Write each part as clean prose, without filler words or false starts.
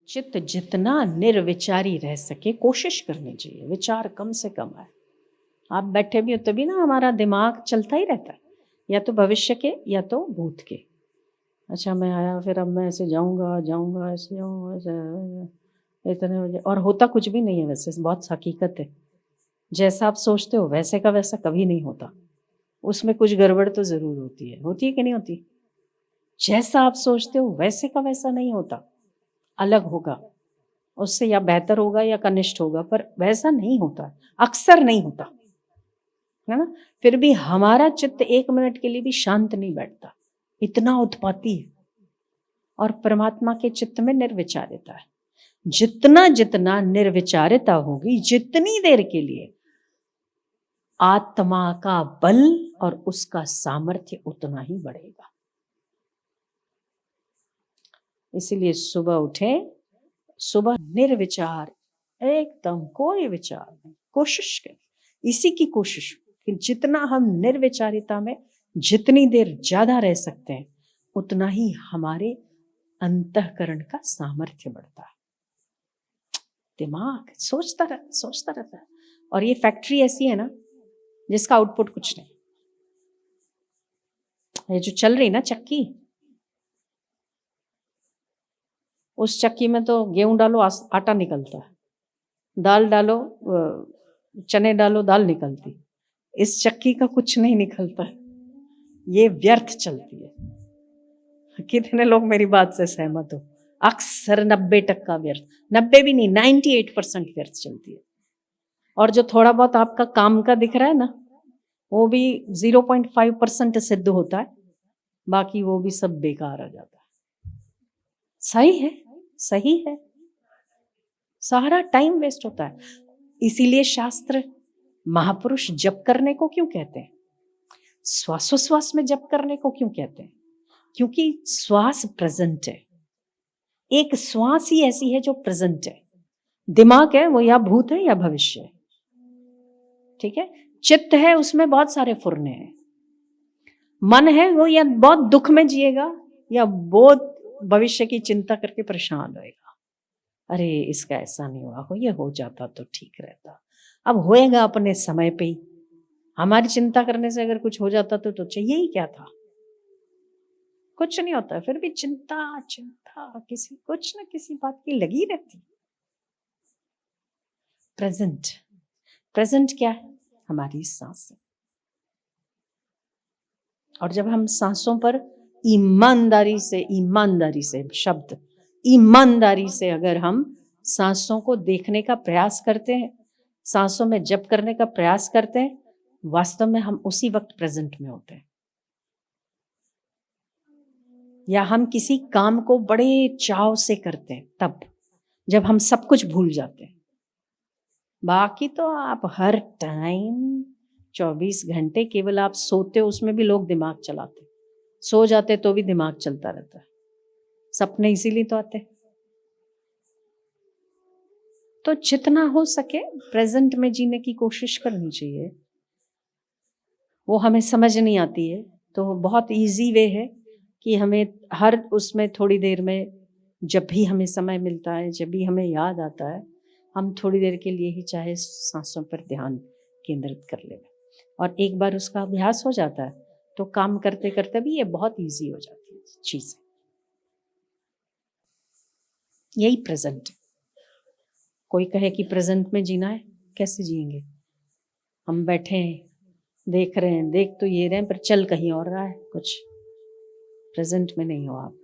चित्त जितना निर्विचारी रह सके कोशिश करनी चाहिए, विचार कम से कम आए। आप बैठे भी हो तभी ना हमारा दिमाग चलता ही रहता है, या तो भविष्य के या तो भूत के। अच्छा मैं आया, फिर अब मैं ऐसे जाऊंगा जाऊंगा ऐसे जाऊंगा ऐसे, इतने बजे, और होता कुछ भी नहीं है। वैसे बहुत हकीकत है, जैसा आप सोचते हो वैसे का वैसा कभी नहीं होता, उसमें कुछ गड़बड़ तो जरूर होती है कि नहीं होती। जैसा आप सोचते हो वैसे का वैसा नहीं होता, अलग होगा, उससे या बेहतर होगा या कनिष्ठ होगा, पर वैसा नहीं होता, अक्सर नहीं होता, है ना। फिर भी हमारा चित्त एक मिनट के लिए भी शांत नहीं बैठता, इतना उत्पाती है। और परमात्मा के चित्त में निर्विचारिता है। जितना जितना निर्विचारिता होगी, जितनी देर के लिए आत्मा का बल और उसका सामर्थ्य उतना ही बढ़ेगा। इसीलिए सुबह उठे, सुबह निर्विचार, एकदम कोई विचार नहीं, कोशिश करें, इसी की कोशिश कि जितना हम निर्विचारिता में जितनी देर ज्यादा रह सकते हैं, उतना ही हमारे अंतःकरण का सामर्थ्य बढ़ता है। दिमाग सोचता रहता है। और ये फैक्ट्री ऐसी है ना जिसका आउटपुट कुछ नहीं। ये जो चल रही ना चक्की, उस चक्की में तो गेहूं डालो आटा निकलता है, दाल डालो चने डालो दाल निकलती। इस चक्की का कुछ नहीं निकलता है, ये व्यर्थ चलती है। कितने लोग मेरी बात से सहमत हो? अक्सर 90% व्यर्थ, 90 भी नहीं, 98% व्यर्थ चलती है। और जो थोड़ा बहुत आपका काम का दिख रहा है ना, वो भी 0.5% सिद्ध होता है, बाकी वो भी सब बेकार आ जाता है। सही है, सही है, सारा टाइम वेस्ट होता है। इसीलिए शास्त्र महापुरुष जप करने को क्यों कहते हैं, श्वासोश्वास में जप करने को क्यों कहते हैं? क्योंकि श्वास प्रेजेंट है, एक श्वास ही ऐसी है जो प्रेजेंट है। दिमाग है वो या भूत है या भविष्य है, ठीक है। चित्त है उसमें बहुत सारे फुरने हैं। मन है वो या बहुत दुख में जिएगा या बहुत भविष्य की चिंता करके परेशान होएगा। अरे इसका ऐसा नहीं हुआ, हो ये हो जाता तो ठीक रहता, अब होएगा अपने समय पे ही। हमारी चिंता करने से अगर कुछ हो जाता तो चाहिए ही क्या था? कुछ नहीं होता, फिर भी चिंता चिंता किसी कुछ न किसी बात की लगी रहती। प्रेजेंट, प्रेजेंट क्या है? हमारी सांसें। और जब हम सांसों पर ईमानदारी से शब्द ईमानदारी से अगर हम सांसों को देखने का प्रयास करते हैं, सांसों में जप करने का प्रयास करते हैं, वास्तव में हम उसी वक्त प्रेजेंट में होते हैं। या हम किसी काम को बड़े चाव से करते हैं, तब जब हम सब कुछ भूल जाते हैं। बाकी तो आप हर टाइम 24 घंटे केवल आप सोते हो, उसमें भी लोग दिमाग चलाते, सो जाते तो भी दिमाग चलता रहता है। सपने इसीलिए तो आते। तो जितना हो सके प्रेजेंट में जीने की कोशिश करनी चाहिए। वो हमें समझ नहीं आती है तो बहुत इजी वे है कि हमें हर उसमें थोड़ी देर में, जब भी हमें समय मिलता है, जब भी हमें याद आता है, हम थोड़ी देर के लिए ही चाहे सांसों पर ध्यान केंद्रित कर ले। और एक बार उसका अभ्यास हो जाता है तो काम करते करते भी ये बहुत इजी हो जाती है चीज़। यही प्रेजेंट है। कोई कहे कि प्रेजेंट में जीना है, कैसे जिएंगे? हम बैठे हैं, देख रहे हैं, देख तो ये रहे हैं, पर चल कहीं और रहा है कुछ, प्रेजेंट में नहीं हो आप।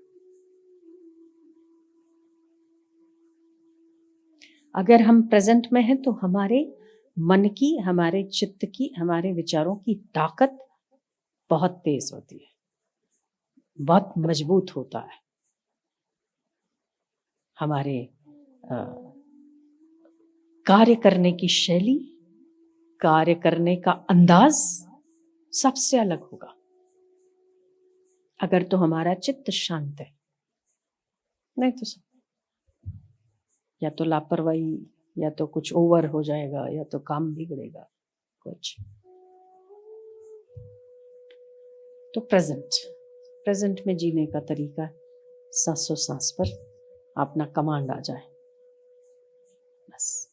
अगर हम प्रेजेंट में हैं तो हमारे मन की, हमारे चित्त की, हमारे विचारों की ताकत बहुत तेज होती है, बहुत मजबूत होता है। हमारे कार्य करने की शैली, कार्य करने का अंदाज सबसे अलग होगा अगर तो हमारा चित्त शांत है। नहीं तो सब या तो लापरवाही, या तो कुछ ओवर हो जाएगा, या तो काम बिगड़ेगा कुछ। तो प्रेजेंट में जीने का तरीका सांसों सांस पर अपना कमांड आ जाए, बस।